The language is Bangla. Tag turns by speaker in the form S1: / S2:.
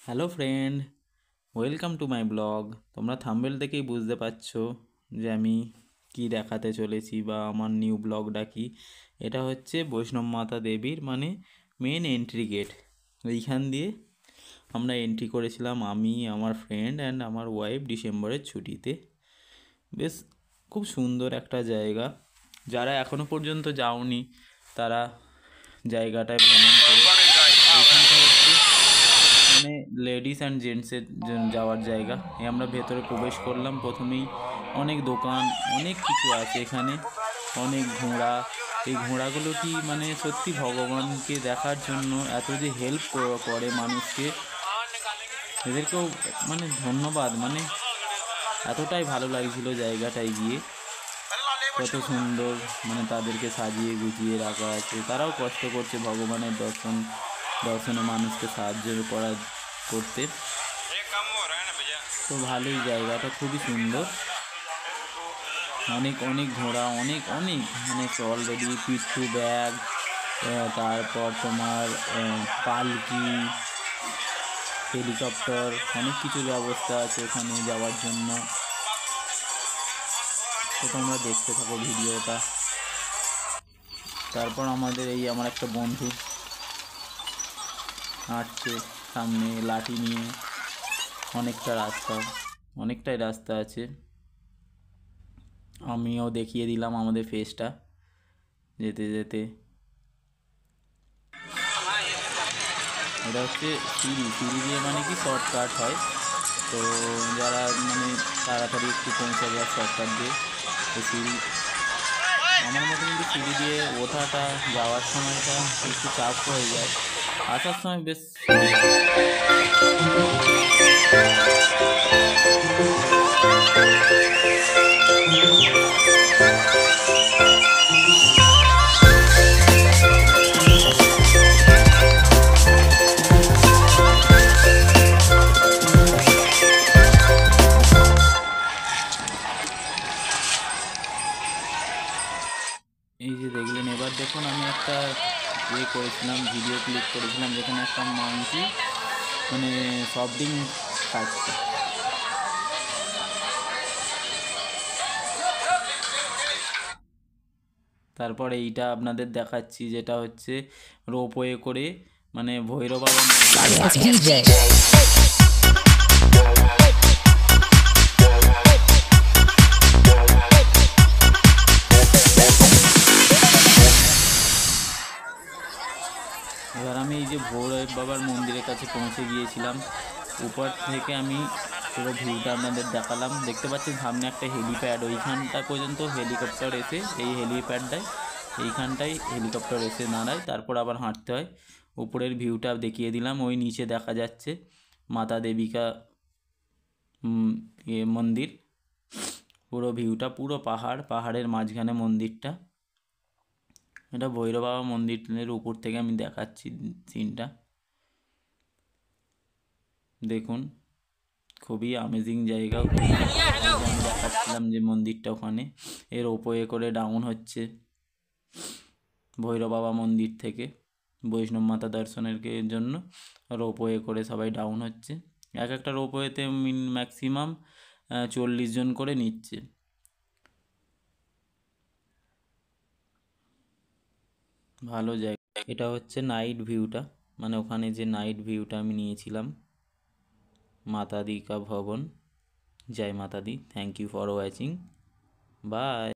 S1: Hello friend, welcome to my blog. তোমরা থাম্বনেল দেখেই বুঝতে পারছো যে আমি কি দেখাতে চলেছি বা আমার নিউ ব্লগটা কি। এটা হচ্ছে বৈষ্ণব মাতা দেবীর মেন এন্ট্রি গেট। এইখান দিয়ে আমরা এন্ট্রি করেছিলাম আমি, আমার ফ্রেন্ড অ্যান্ড আমার ওয়াইফ ডিসেম্বরের ছুটিতে। বেশ খুব সুন্দর একটা জায়গা। যারা এখনও পর্যন্ত যাওনি তারা জায়গাটায় ভ্রমণ করে। এইখানটা হচ্ছে লেডিস অ্যান্ড জেন্টসের যাওয়ার জায়গা। আমরা ভেতরে প্রবেশ করলাম, প্রথমেই অনেক দোকান, অনেক কিছু আছে এখানে, অনেক ঘোড়া। এই ঘোড়াগুলো কি সত্যি ভগবানকে দেখার জন্য এত যে হেল্প করে মানুষকে, এদেরকেও ধন্যবাদ। এতটাই ভালো লাগছিল জায়গাটায় গিয়ে, কত সুন্দর তাদেরকে সাজিয়ে গুছিয়ে রাখা আছে। তারাও কষ্ট করছে ভগবানের দর্শনে মানুষকে সাহায্য করতে। তো ভালোই, জায়গাটা খুবই সুন্দর। অনেক অনেক ঘোড়া, অনেক অনেক অলরেডি পিট্টু ব্যাগ, তারপর তোমার পালকি, হেলিকপ্টার, অনেক কিছু ব্যবস্থা আছে এখানে যাওয়ার জন্য। তো তোমরা দেখতে থাকো ভিডিওটা। তারপর আমার একটা বন্ধু হাঁটছে সামনে লাঠি নিয়ে। অনেকটাই রাস্তা আছে। আমিও দেখিয়ে দিলাম আমাদের ফেসটা যেতে যেতে। এটা হচ্ছে সিঁড়ি দিয়ে কি শর্টকাট হয়, তো যারা তাড়াতাড়ি একটু পৌঁছে যায় শর্টকাট দিয়ে। তো আমার মতো কিন্তু সিঁড়ি দিয়ে ওঠাটা, যাওয়ার সময়টা একটু চাপ হয়ে যায়, আসার সময় বেশ এই যে দেখলেন। এবার দেখুন, আমি একটা করেছিলাম, ভিডিও ক্লিক করেছিলাম, যেখানে একটা মাংকি সফট ড্রিঙ্ক খাচ্ছে। তারপর এইটা আপনাদের দেখাচ্ছি, যেটা হচ্ছে রোপওয়ে করে ভৈরব বাবা। এবার আমি এই যে ভৈরব বাবার মন্দিরের কাছে পৌঁছে গিয়েছিলাম। উপর থেকে আমি পুরো ভিউটা আপনাদের দেখালাম। দেখতে পাচ্ছি সামনে একটা হেলিপ্যাড, ওইখানটা পর্যন্ত হেলিকপ্টার এসে, এইখানটায় হেলিকপ্টার এসে দাঁড়ায়, তারপর আবার হাঁটতে হয়। উপরের ভিউটা দেখিয়ে দিলাম। ওই নিচে দেখা যাচ্ছে মাতা দেবিকা মন্দির। পুরো ভিউটা, পুরো পাহাড়ের মাঝখানে মন্দিরটা। এটা ভৈরব বাবা মন্দিরের উপর থেকে আমি দেখাচ্ছি সিনটা। দেখুন, খুবই আমেজিং জায়গা। আমি দেখাচ্ছিলাম যে মন্দিরটা ওখানে, এর রোপওয়ে করে ডাউন হচ্ছে ভৈরব বাবা মন্দির থেকে বৈষ্ণব মাতা দর্শনের জন্য। রোপওয়ে করে সবাই ডাউন হচ্ছে। এক একটা রোপওয়েতে ম্যাক্সিমাম 40 জন করে নিচ্ছে। ভালো জায়গা। এটা হচ্ছে নাইট ভিউটা, ওখানে যে নাইট ভিউটা আমি নিয়েছিলাম। মাতা দি কা ভবন। জয় মাতা দি। Thank you for watching. By.